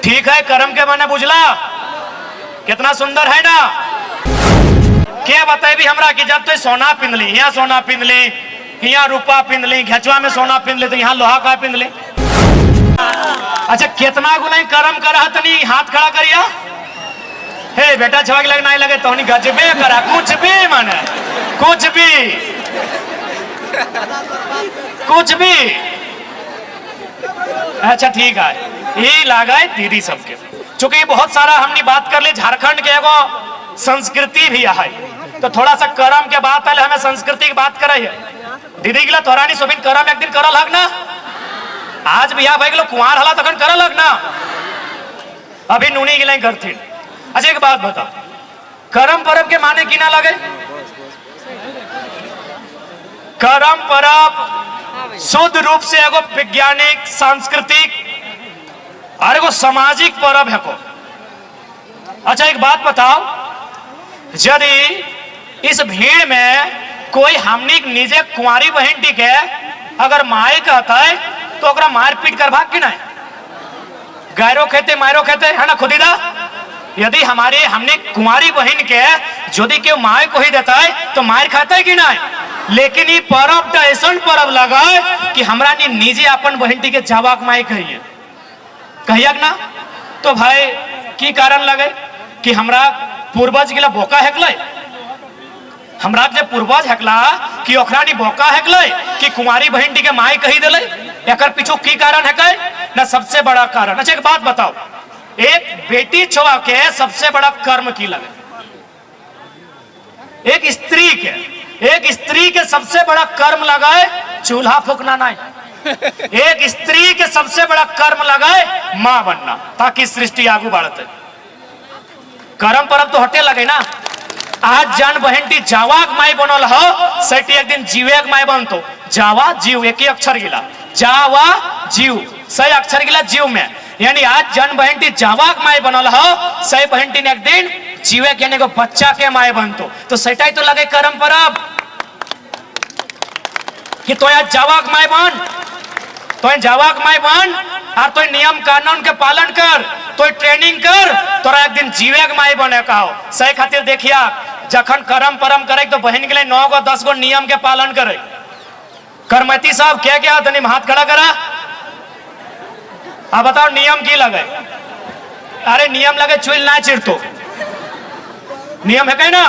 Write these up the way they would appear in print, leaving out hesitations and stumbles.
ठीक है, कर्म के माने बुझला कितना सुंदर है ना। क्या बताए भी हमरा कि जब तो सोना पिंध ली, यहाँ सोना पिंध ली, यहाँ रूपा पिंध ली, घेचवा में सोना पिंध ली, तो यहाँ लोहा का पिंध ली। अच्छा कितना गुना कर्म करा तनी हाथ खड़ा करिया। हे बेटा छवा लगे नहीं लगे तो गजबे करा, कुछ भी माने कुछ भी। अच्छा ठीक है, ये लागा दीदी सबके, चूंकि बहुत सारा हमने बात कर ली झारखंड के एगो संस्कृति भी है, तो थोड़ा सा कर्म के बात आए हमें संस्कृति की बात करे है। दीदी गिला तोरानी सोबिन कर्म एक दिन करल हक ना, आज बिया भाई कुंवार हला तखन करल हक ना, अभी नूनी गिला करथिन। अच्छा एक बात बताओ, कर्म परब के माने की ना लगे? कर्म परब शुद्ध रूप से एगो वैज्ञानिक, सांस्कृतिक और एगो सामाजिक परब है को। अच्छा एक बात बताओ, यदि इस भीड़ में कोई हमनी निजे कुंवारी बहन के अगर माई कहता है तो ओकरा मार पीट कर भाग की नहीं, गैरो खेते मायरो खेते है ना खुदीदा। यदि हमारे हमने कुंवारी बहन के यदि के माई को ही देता है तो मार खाता है कि नहीं। लेकिन ये परब तो ऐसा परब लगा कि हमरा निजे अपन बहन के जावाक माई कहिए ना, तो भाई की कारण लगे कि हमरा पूर्वज गिला बोका हेकले, हमरा जे पूर्वज हेकला कि ओकरा नी बोका हेकले कि कुंवारी बहन के माई कही दिले, एकर पीछू की कारण है ना सबसे बड़ा कारण। अच्छा एक बात बताओ, एक बेटी छुआ के सबसे बड़ा कर्म की लगे? एक स्त्री के सबसे बड़ा कर्म लगाए चूल्हा फूकना नहीं। एक स्त्री के सबसे बड़ा कर्म लगाए मां बनना, ताकि सृष्टि आगू बढ़ते। कर्म परब तो हटे लगे ना। आज जान बहन टी जावाक माई बनल हो, सेठी एक दिन जीवेक माई बनतो। जावा जीव एक ही अक्षर गिला, जावा जीव सही अक्षर गिला जीव में, यानी आज जन बहन टी जावाक माई बनल हो, सही बहन टी ने एक दिन जीवे के को बच्चा के माई बनतो। तो सेटाई तो लगे कर्म परब कि तो आज जावाक माई बन, तो जावाक माई बन और तो नियम कानून के पालन कर, तो ट्रेनिंग कर, तोरा एक दिन जीवे के माई बने कहो। सही खातिर देखिया जखन कर्म परम करे तो बहन के लिए 9 गो 10 गो नियम के पालन करे। करमती साहब क्या क्या तनी हाथ खड़ा करा, अब बताओ नियम की लगे? अरे नियम लगे चुल ना चिरतो, नियम है कहीं ना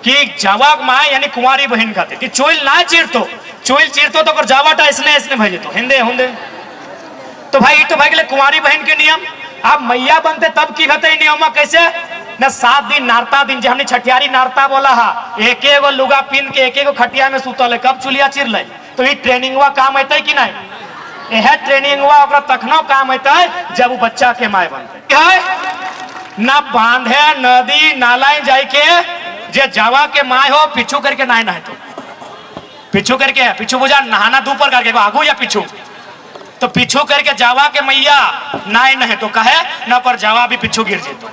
कि जावाक माँ यानी कुंवारी बहन खाते कि चुल ना चिरतो, चुल चिरतो तो जावाटा इसने भेजे तो हिंदे हुंदे। तो भाई तो भाई कुंवारी बहन के नियम, आप मैया बनते तब की कहते नियम कैसे न 7 दिन नारता दिन, जो हमने छठियारी नारता बोला हा, एक एगो लुगा पिन के एक एगो खटिया में सुतल है, कब चुलिया चिर ले। तो ये ट्रेनिंग हुआ काम अते कि नहीं? यह ट्रेनिंग हुआ तखनो काम अते जब वो बच्चा के माय बनते है ना। बांधे नदी नाला जाए के जे जावा के माय हो पिछू करके नहीं नहे, तो पिछू करके पिछू बुझा नहाना दो पर करके आगू या पिछू, तो पिछू करके जावा के मैया नाय नहे तो कहे न पर जावा भी पिछू गिर जेतो।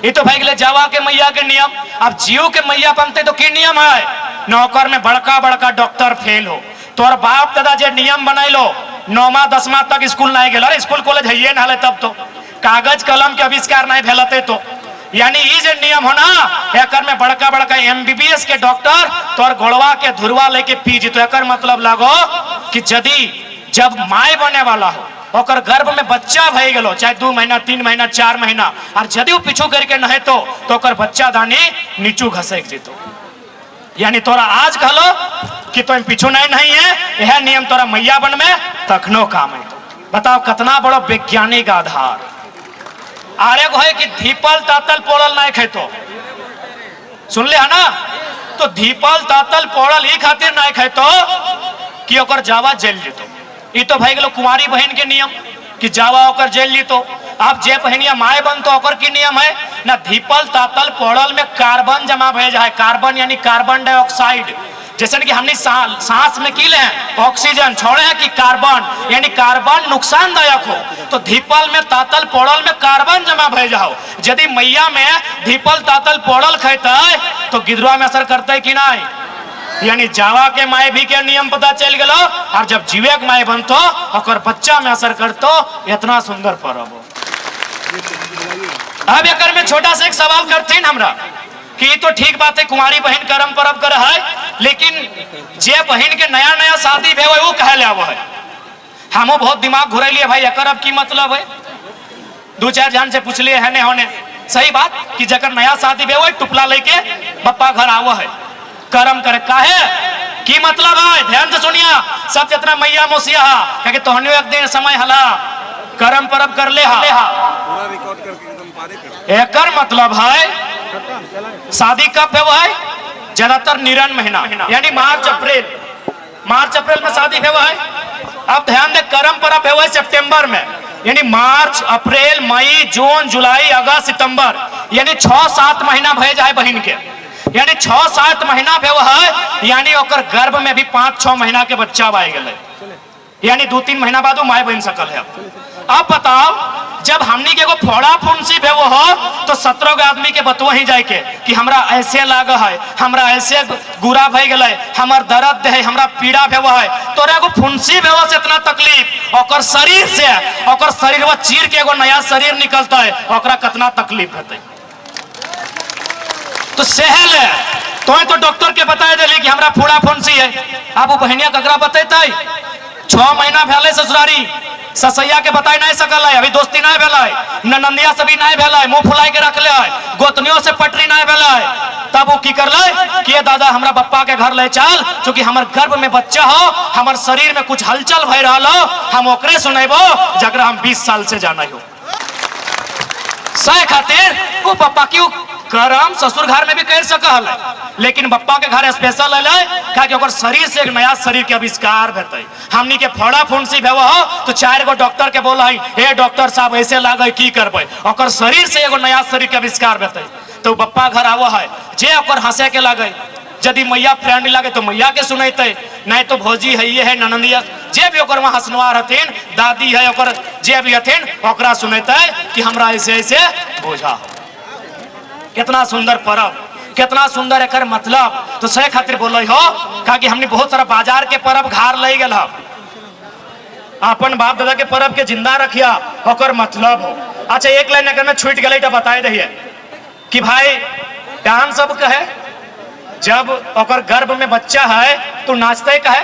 ये तो भाई जावा के मैया के नियम। अब जीव के मैया बनते तो की नियम है? नौकर में बड़का बड़का डॉक्टर फेल हो, तोर बाप दादा जे नियम बनाइलो 9मा 10मा तक स्कूल नहीं गए, स्कूल कॉलेज है ना, तब तो कागज कलम के आविष्कार नहीं फैलते। तो यानी ये जो नियम हो ना, एकर में बड़का बड़का MBBS के डॉक्टर तोर गोड़वा के धुरवा लेके पी जी। तो एकर मतलब लगो कि जब माय बने वाला हो और गर्भ में बच्चा भई गेलो, चाहे 2 महीना 3 महीना 4 महीना, और यदि वो पीछू करके नहे तो ओकर बच्चा दानी नीचू घसक जेतो। यानी तोरा आज कहलो कि तुम पीछू नहीं है, यह नियम तोरा मैया बन में तखनो काम है। तो बताओ कितना बड़ा वैज्ञानिक आधार। आरे को है कि धीपल तातल पोड़ल नहीं खेतो, सुन ले है ना। तो धीपल तातल पोड़ल ही खातिर नहीं खेतो कि ओकर जावा जेल जेतो। ये तो भाई गेलो कुंवारी बहन के नियम कि जावा ओकर जेल ली। तो आप जे बहनिया माय बन तो ओकर की नियम है ना, धीपल तातल पोड़ल में कार्बन जमा भे जाए। कार्बन यानी कार्बन डाइऑक्साइड, जैसे कि हमने सांस में की ले ऑक्सीजन छोड़े हैं कि कार्बन, यानी कार्बन नुकसानदायक हो। तो धीपल में तातल पोड़ल में कार्बन जमा भे जाओ। यदि मैया में धीपल तातल पोड़ल खेते तो गिदरुआ में असर करते कि नहीं? यानी जावा के माय भी के नियम पता चल गलो, और जब जीवे के माय बनतो और बच्चा में असर करतो। इतना सुंदर पर्व हो। अब एकर में छोटा सा एक सवाल करतीन हमरा कि ये तो ठीक बात है कुंवारी बहन कर्म परब कर है, लेकिन जे बहन के नया नया शादी भे वो कहे ले आव है। हमो बहुत दिमाग घुरैलिए भाई एकर अब की मतलब है। दो चार जन से पूछलिए है ने होने सही बात कि जकर नया शादी भे वो टुपला लेके पप्पा घर आव है कर्म करे काहे की मतलब है। ध्यान से सुनिया सब जितना मैया मोसिया कहे तोहनियो एक दिन समय हला कर्म परब कर ले हा पूरा रिकॉर्ड करके एकदम पारे कर। एकर मतलब है शादी कब है वो है ज्यादातर निरन महीना यानी मार्च अप्रैल में शादी है वो है। अब ध्यान दे कर्म परब है वो है सितंबर में, यानी मार्च अप्रैल मई जून जुलाई अगस्त सितंबर यानी 6-7 महीना भय जाए बहन के, यानी 6-7 महीना भे वो है, यानी ओकर गर्भ में भी 5-6 महीना के बच्चा आए गए, यानी 2-3 महीना बाद वो माए बन सकल है। अब बताओ जब हमनी के फोड़ा फुंसी भे वो हो तो 17 गो आदमी के बतवा ही जाए के कि हमरा ऐसे लाग है, हमरा ऐसे गुरा भय गए, हमर दर्द है, हमरा पीड़ा भे वो है। तोरा एगो फुंसी भे वो से इतना तकलीफ ओकर शरीर से ओकर शरीर वो चीर के एगो नया शरीर निकलता है, ओकरा कितना तकलीफ हेतै। तो सहल है तो डॉक्टर के बताए दिली कि हमरा फोड़ा फुंसी है। अब वो बहनिया ककरा बतेतै 6 महीना भेले ससुरारी ससैया के बताई नहीं सकल है, अभी दोस्ती नहीं भेल, ननदिया से भी नहीं भेल, मुंह फुलाई के रखले है, गोतनियों से पटरी नहीं भेल। तब वो की करले कि दादा हमरा बप्पा के घर ले चल, क्योंकि हमर गर्भ में बच्चा हो, हमर शरीर में कुछ हलचल भय रहा हो, हम ओकरे सुनेबो जकरा हम 20 साल से जाना हो। सह खातिर वो पप्पा की कर्म ससुर घर में भी कर सकल है, लेकिन बप्पा के घर स्पेशल है कि ओकर शरीर से एक नया शरीर के आविष्कार भेटै। हमनी के फोड़ा फुंसी भेव हो तो 4 गो डॉक्टर के बोला हे डॉक्टर साहब ऐसे लागे की करबै, ओकर शरीर से एगो नया शरीर के आविष्कार भेटै। तो बप्पा घर आव है जे ओकर हंसे के लगे, यदि मैया फ्रेंड लगे तो मैया के सुनैते, नहीं तो भौजी है ये है ननदिया जे भी ओकर वहाँ हंसनवार हथिन, दादी है ओकर जे भी हथिन ओकरा सुनैते कि हमरा ऐसे ऐसे बोझा। कितना सुंदर परब, कितना सुंदर एकर मतलब। तो सह खातिर बोले हो कि हमने बहुत सारा बाजार के परब घर ले गल, अपन बाप दादा के परब के जिंदा रखिया ओकर मतलब हो। अच्छा एक लाइन अगर में छूट गई तो बताए रहिए कि भाई डांस सब कहे जब ओकर गर्भ में बच्चा है तो नाचते कहे।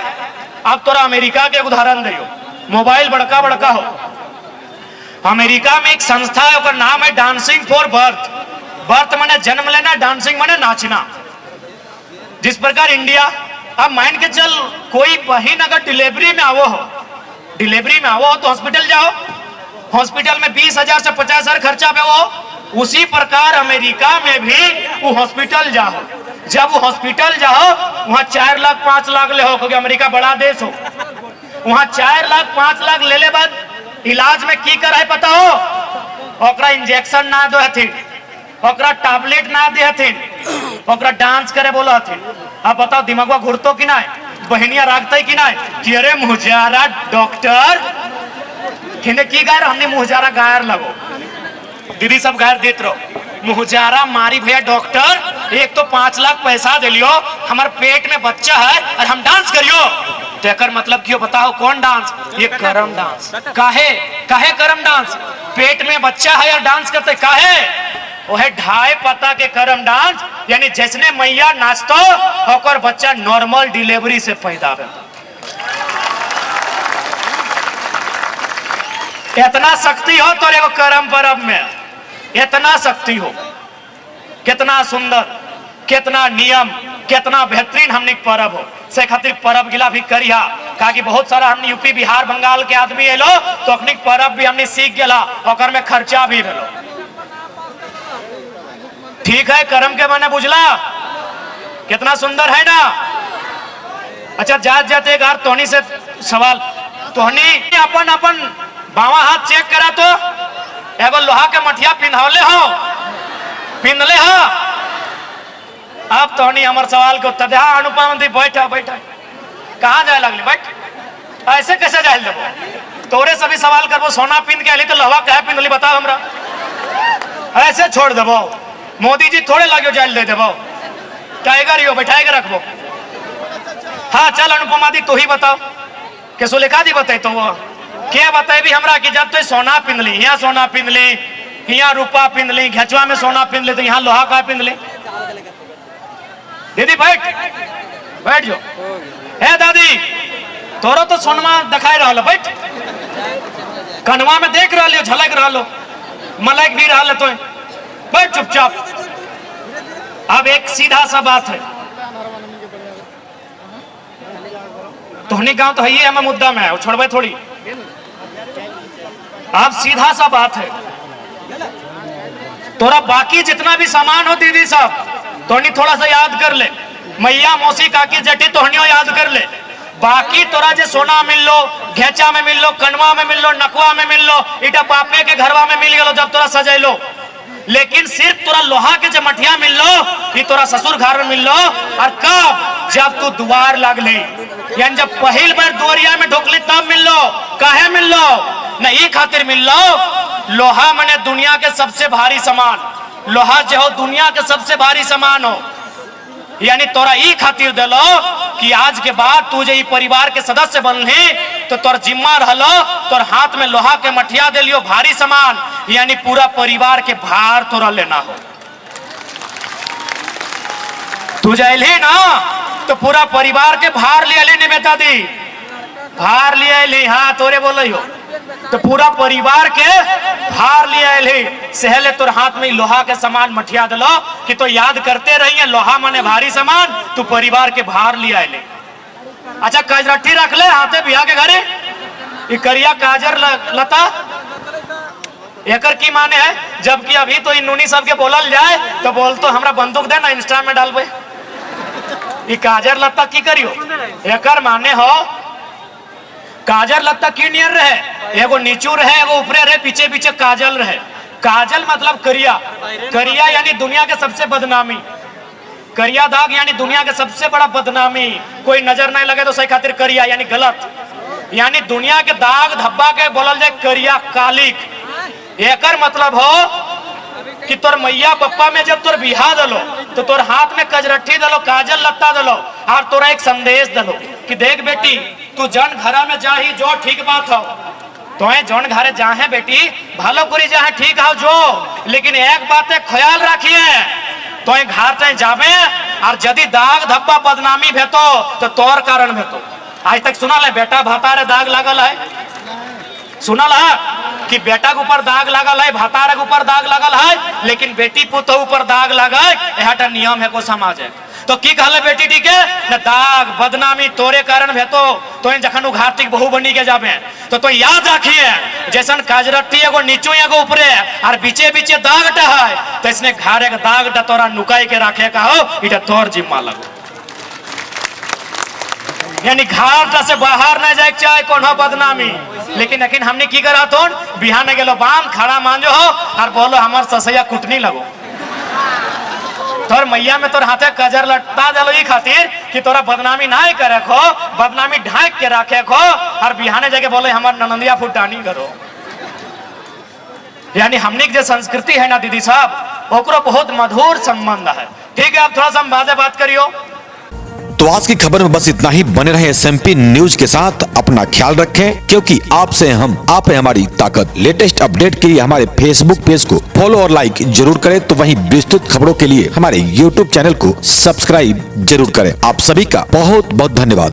अब तोरा अमेरिका के उदाहरण दियो, मोबाइल बड़का बड़का हो, अमेरिका में एक संस्था है ओकर नाम है डांसिंग फॉर बर्थ। बर्थ माने जन्म लेना, डांसिंग माने नाचना। जिस प्रकार इंडिया, अब मान के चल कोई बहन अगर डिलीवरी में आवो हो तो हॉस्पिटल जाओ, हॉस्पिटल में 20,000 से 50,000 खर्चा पे हो, उसी प्रकार अमेरिका में भी वो हॉस्पिटल जाओ। जब वो हॉस्पिटल जाओ वहां 4 लाख 5 लाख ले हो, क्योंकि अमेरिका बड़ा देश हो, वहां 4 लाख 5 लाख ले बाद इलाज में की कर है पता हो, ओकरा इंजेक्शन ना दो हथिन, ओकरा टैबलेट ना दे हथिन, ओकरा डांस करे बोलो हथिन। अब बताओ दिमागवा घुरतो कि ना, बहनिया रागते कि ना कि अरे मुहजारा डॉक्टर किने की गायर, हमने मुहजारा गायर लगो, दीदी सब गायर देत रहो, मुहजारा मारी भैया डॉक्टर, एक तो 5 लाख पैसा दे लियो, हमारे पेट में बच्चा है और हम डांस करियो। तो एकर मतलब क्यों बताओ कौन डांस, ये करम डांस। काहे काहे करम डांस, पेट में बच्चा है और डांस करते काहे, वो है 2.5 पता के करम डांस, यानी जैसने मैया नाचतो होकर बच्चा नॉर्मल डिलीवरी से पैदा हो। इतना शक्ति हो तो एगो करम परब में, इतना शक्ति हो, कितना सुंदर, कितना नियम, कितना बेहतरीन हमने परब हो। से खातिर परब गिला भी करिया, कहा कि बहुत सारा हमने यूपी बिहार बंगाल के आदमी एलो तो अपनी परब भी हमने सीख गया, ओकर में खर्चा भी भेलो। ठीक है कर्म के माने बुझला, कितना सुंदर है ना। अच्छा जात जाते एक बार तोहनी से सवाल, तोहनी अपन अपन बावा हाथ चेक करा तो एगो लोहा के मठिया पिन्हौले हो, पिन्हले हो। अब तोहनी हमार सवाल को उत्तर दे। हाँ अनुपमा मंत्री बैठा बैठा, कहाँ जाए लगली, बैठ, ऐसे कैसे जाए देबो, तोरे सभी सवाल करबो, सोना पिन के अली तो लोहा कहे पिन्हली बताओ हमरा, ऐसे छोड़ देबो। मोदी जी थोड़े लगे जाइल दे देबो, टाइगर यो बैठाए के रखबो। हाँ चल अनुपमा दी तू ही बताओ, के सुलेखा दी बताई तो वो क्या बताए भी हमरा कि जब तो सोना पिंदली, यहाँ सोना पिंदली, यहाँ रूपा पिंध ली, घेचवा में सोना पिंध ले, तो यहाँ लोहा का पिंध ले। दीदी बैठ बैठ जो है दादी, तोरो तो सोनमा दिखाई रहा, बैठ कनवा में देख रहा, झलक रहा, मलक भी रहा, तो बैठ चुपचाप। अब एक सीधा सा बात है, तोहनी गांव तो है ही हमें मुद्दा में है, छोड़बे थोड़ी। अब सीधा सा बात है, तोरा बाकी जितना भी सामान हो दीदी साहब, तोहनी थोड़ा सा याद कर ले, मैया मौसी काकी जटी तोहनियो याद कर ले। बाकी तोरा जे सोना मिल लो, घेचा में मिल लो, कनवा में मिल लो, नकवा में मिल लो, इटा बापे के घरवा में मिल गलो जब तोरा सजैलो। लेकिन सिर्फ तोरा लोहा के जमठिया मिल लो, कि तोरा ससुर घर में मिल लो। और कब? जब तू दुआर लागले, यानी जब पहल बार दुआरिया में ढोकली तब मिल लो। काहे मिल लो? नहीं खातिर मिल लो, लोहा मने दुनिया के सबसे भारी सामान, लोहा जो हो दुनिया के सबसे भारी सामान हो। यानी तोरा ई खातिर दिलो कि आज के बाद तू जे परिवार के सदस्य बनली तो तोर जिम्मा रहलो, तोर हाथ में लोहा के मठिया दे लियो, भारी सामान, यानी पूरा परिवार के भार तोरा लेना हो। तू जैली ना तो पूरा परिवार के भार ले ली, नहीं बेटा दी भार ले ली। हाँ तोरे बोल हो, तो पूरा परिवार के भार लिए ले सहले तोर हाथ में लोहा के सामान मठिया दिलो कि तो याद करते रहिए, लोहा माने भारी सामान, तू परिवार के भार लिया ले। अच्छा काजरट्ठी रख ले हाथे बिया के घरे, ये करिया काजर लता एकर की माने है? जबकि अभी तो इन नूनी सबके बोलल जाए तो बोल तो हमरा बंदूक दे ना, इंस्टा में डालबे। ये काजर लता की करियो? एकर माने हो काजर लता की नियर रहे, एगो नीचू रहे, एगो ऊपरे रहे, पीछे पीछे काजल रहे। काजल मतलब करिया, करिया यानी दुनिया के सबसे बदनामी, करिया दाग यानी दुनिया के सबसे बड़ा बदनामी। कोई नजर नहीं लगे तो सही खातिर करिया यानी गलत, यानी दुनिया के दाग धब्बा के बोलल जाए करिया कालिक। एकर मतलब हो कि तोर मैया पप्पा में जब तोर बिहा दलो तो तोर हाथ में कजरट्ठी दलो, काजल लत्ता दलो, और तोरा एक संदेश दलो कि देख बेटी तू जन घरा में जाही जो ठीक बात हो, तो जौन घरे जाहे बेटी भालो करी जाहे ठीक हो जो, लेकिन एक बात है ख्याल रखिए, तो घर चाहे जावे और यदि दाग धब्बा बदनामी भेतो तो तोर कारण भेतो। आज तक सुना ले बेटा भातारे दाग लागल है, सुनल है कि बेटा के ऊपर दाग लागल है, भातारे के ऊपर दाग लागल है, लेकिन बेटी पुतो ऊपर दाग लगे यह नियम है को समाज है। तो की कहले बेटी ठीक है न, दाग बदनामी तोरे कारण भेतो, तो जखन घाटिक बहू बनी के जाबे तो याद रखिए जैसन काजरट्टी एगो नीचो एगो ऊपरे और बीचे बीचे दाग है, तो इसने घारे के दाग तोरा नुकाई के रखे का हो, इटा तोर जिम्मा लगो। यानी घाट से बाहर न जाए चाहे कोनो बदनामी, लेकिन हमने की करा तो बिहान गेलो बांध खड़ा मांजो हो और बोलो हमार ससैया कुटनी लगो, तोर मैया में तोर हाथे कजर लटता दलो ई खातिर कि तोरा बदनामी ना करे खो, बदनामी ढाक के रखे खो, और बिहाने जगह बोले हमार ननंदिया फुटानी करो। यानी हमने जो संस्कृति है ना दीदी साहब, ओकरो बहुत मधुर संबंध है। ठीक है, आप थोड़ा सा बाजे बात करियो। तो आज की खबर में बस इतना ही। बने रहे SMP न्यूज के साथ, अपना ख्याल रखें, क्योंकि आपसे हम, आप है हमारी ताकत। लेटेस्ट अपडेट के लिए हमारे फेसबुक पेज को फॉलो और लाइक जरूर करें, तो वहीं विस्तृत खबरों के लिए हमारे YouTube चैनल को सब्सक्राइब जरूर करें। आप सभी का बहुत बहुत धन्यवाद।